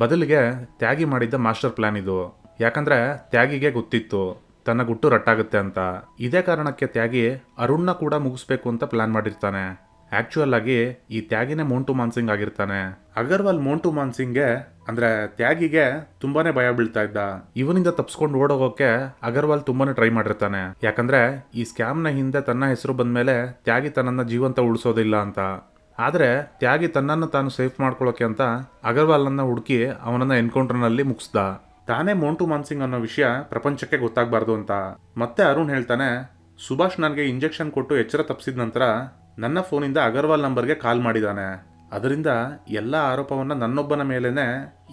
ಬದಲಿಗೆ ತ್ಯಾಗಿ ಮಾಡಿದ್ದ ಮಾಸ್ಟರ್ ಪ್ಲಾನ್ ಇದು. ಯಾಕಂದ್ರೆ ತ್ಯಾಗಿಗೆ ಗೊತ್ತಿತ್ತು ತನ್ನ ಗುಟ್ಟು ರಟ್ಟಾಗುತ್ತೆ ಅಂತ. ಇದೇ ಕಾರಣಕ್ಕೆ ತ್ಯಾಗಿ ಅರುಣ್ನ ಕೂಡ ಮುಗಿಸ್ಬೇಕು ಅಂತ ಪ್ಲಾನ್ ಮಾಡಿರ್ತಾನೆ. ಆಕ್ಚುಯಲ್ ಆಗಿ ಈ ತ್ಯಾಗಿನೇ ಮೋಂಟು ಮಾನ್ಸಿಂಗ್ ಆಗಿರ್ತಾನೆ. ಅಗರ್ವಾಲ್ ಮೋಂಟು ಮಾನ್ಸಿಂಗ್ಗೆ ಅಂದ್ರೆ ತ್ಯಾಗಿಗೆ ತುಂಬಾನೇ ಭಯ ಬೀಳ್ತಾ ಇದ್ದ. ಇವನಿಂದ ತಪ್ಸ್ಕೊಂಡು ಓಡೋಗೋಕೆ ಅಗರ್ವಾಲ್ ತುಂಬಾನೇ ಟ್ರೈ ಮಾಡಿರ್ತಾನೆ. ಯಾಕಂದ್ರೆ ಈ ಸ್ಕ್ಯಾಮ್ನ ಹಿಂದೆ ತನ್ನ ಹೆಸರು ಬಂದ್ಮೇಲೆ ತ್ಯಾಗಿ ತನ್ನನ್ನ ಜೀವಂತ ಉಳಿಸೋದಿಲ್ಲ ಅಂತ. ಆದ್ರೆ ತ್ಯಾಗಿ ತನ್ನನ್ನು ತಾನು ಸೇಫ್ ಮಾಡ್ಕೊಳ್ಳೋಕೆ ಅಂತ ಅಗರ್ವಾಲ್ನ ಹುಡುಕಿ ಅವನನ್ನ ಎನ್ಕೌಂಟರ್ನಲ್ಲಿ ಮುಗಿಸ್ದ. ತಾನೇ ಮೋಂಟು ಮಾನ್ಸಿಂಗ್ ಅನ್ನೋ ವಿಷಯ ಪ್ರಪಂಚಕ್ಕೆ ಗೊತ್ತಾಗಬಾರ್ದು ಅಂತ. ಮತ್ತೆ ಅರುಣ್ ಹೇಳ್ತಾನೆ, ಸುಭಾಷ್ ನನಗೆ ಇಂಜೆಕ್ಷನ್ ಕೊಟ್ಟು ಎಚ್ಚರ ತಪ್ಪಿಸಿದ ನಂತರ ನನ್ನ ಫೋನಿಂದ ಅಗರ್ವಾಲ್ ನಂಬರ್ಗೆ ಕಾಲ್ ಮಾಡಿದಾನೆ. ಅದರಿಂದ ಎಲ್ಲ ಆರೋಪವನ್ನ ನನ್ನೊಬ್ಬನ ಮೇಲೇನೆ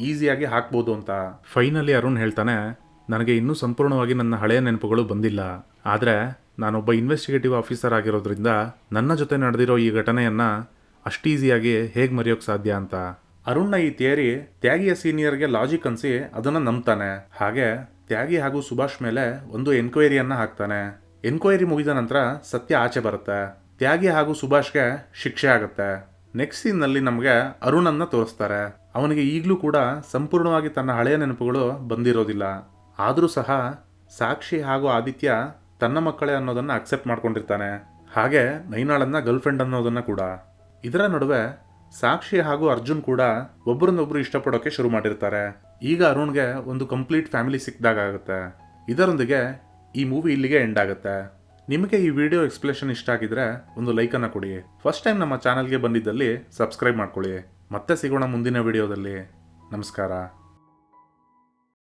ಈಸಿಯಾಗಿ ಹಾಕ್ಬೋದು ಅಂತ. ಫೈನಲಿ ಅರುಣ್ ಹೇಳ್ತಾನೆ, ನನಗೆ ಇನ್ನೂ ಸಂಪೂರ್ಣವಾಗಿ ನನ್ನ ಹಳೆಯ ನೆನಪುಗಳು ಬಂದಿಲ್ಲ. ಆದರೆ ನಾನೊಬ್ಬ ಇನ್ವೆಸ್ಟಿಗೇಟಿವ್ ಆಫೀಸರ್ ಆಗಿರೋದ್ರಿಂದ ನನ್ನ ಜೊತೆ ನಡೆದಿರೋ ಈ ಘಟನೆಯನ್ನ ಅಷ್ಟು ಈಸಿಯಾಗಿ ಹೇಗೆ ಮರೆಯೋಕೆ ಸಾಧ್ಯ ಅಂತ. ಅರುಣ್ನ ಈ ಥಿಯರಿ ತ್ಯಾಗಿಯ ಸೀನಿಯರ್ಗೆ ಲಾಜಿಕ್ ಅನ್ಸಿ ಅದನ್ನ ನಂಬ್ತಾನೆ. ಹಾಗೆ ತ್ಯಾಗಿ ಹಾಗೂ ಸುಭಾಷ್ ಮೇಲೆ ಒಂದು ಎನ್ಕ್ವೈರಿಯನ್ನ ಹಾಕ್ತಾನೆ. ಎನ್ಕ್ವೈರಿ ಮುಗಿದ ನಂತರ ಸತ್ಯ ಆಚೆ ಬರುತ್ತೆ. ತ್ಯಾಗಿ ಹಾಗೂ ಸುಭಾಷ್ಗೆ ಶಿಕ್ಷೆ ಆಗುತ್ತೆ. ನೆಕ್ಸ್ಟ್ ಸೀನ್ನಲ್ಲಿ ನಮಗೆ ಅರುಣನ್ನ ತೋರಿಸ್ತಾರೆ. ಅವನಿಗೆ ಈಗಲೂ ಕೂಡ ಸಂಪೂರ್ಣವಾಗಿ ತನ್ನ ಹಳೆಯ ನೆನಪುಗಳು ಬಂದಿರೋದಿಲ್ಲ. ಆದರೂ ಸಹ ಸಾಕ್ಷಿ ಹಾಗೂ ಆದಿತ್ಯ ತನ್ನ ಮಕ್ಕಳೇ ಅನ್ನೋದನ್ನ ಅಕ್ಸೆಪ್ಟ್ ಮಾಡ್ಕೊಂಡಿರ್ತಾನೆ. ಹಾಗೆ ನೈನಾಳನ್ನ ಗರ್ಲ್ ಫ್ರೆಂಡ್ ಅನ್ನೋದನ್ನ ಕೂಡ. ಇದರ ನಡುವೆ ಸಾಕ್ಷಿ ಹಾಗೂ ಅರ್ಜುನ್ ಕೂಡ ಒಬ್ಬರನ್ನೊಬ್ರು ಇಷ್ಟಪಡೋಕೆ ಶುರು ಮಾಡಿರ್ತಾರೆ. ಈಗ ಅರುಣ್ಗೆ ಒಂದು ಕಂಪ್ಲೀಟ್ ಫ್ಯಾಮಿಲಿ ಸಿಕ್ಕಿದಾಗುತ್ತೆ. ಇದರೊಂದಿಗೆ ಈ ಮೂವಿ ಇಲ್ಲಿಗೆ ಎಂಡ್ ಆಗುತ್ತೆ. ನಿಮಗೆ ಈ ವಿಡಿಯೋ ಎಕ್ಸ್ಪ್ಲೇಷನ್ ಇಷ್ಟ ಆಗಿದ್ರೆ ಒಂದು ಲೈಕನ್ನು ಕೊಡಿ. ಫಸ್ಟ್ ಟೈಮ್ ನಮ್ಮ ಚಾನಲ್ಗೆ ಬಂದಿದ್ದಲ್ಲಿ ಸಬ್ಸ್ಕ್ರೈಬ್ ಮಾಡ್ಕೊಳ್ಳಿ. ಮತ್ತೆ ಸಿಗೋಣ ಮುಂದಿನ ವಿಡಿಯೋದಲ್ಲಿ. ನಮಸ್ಕಾರ.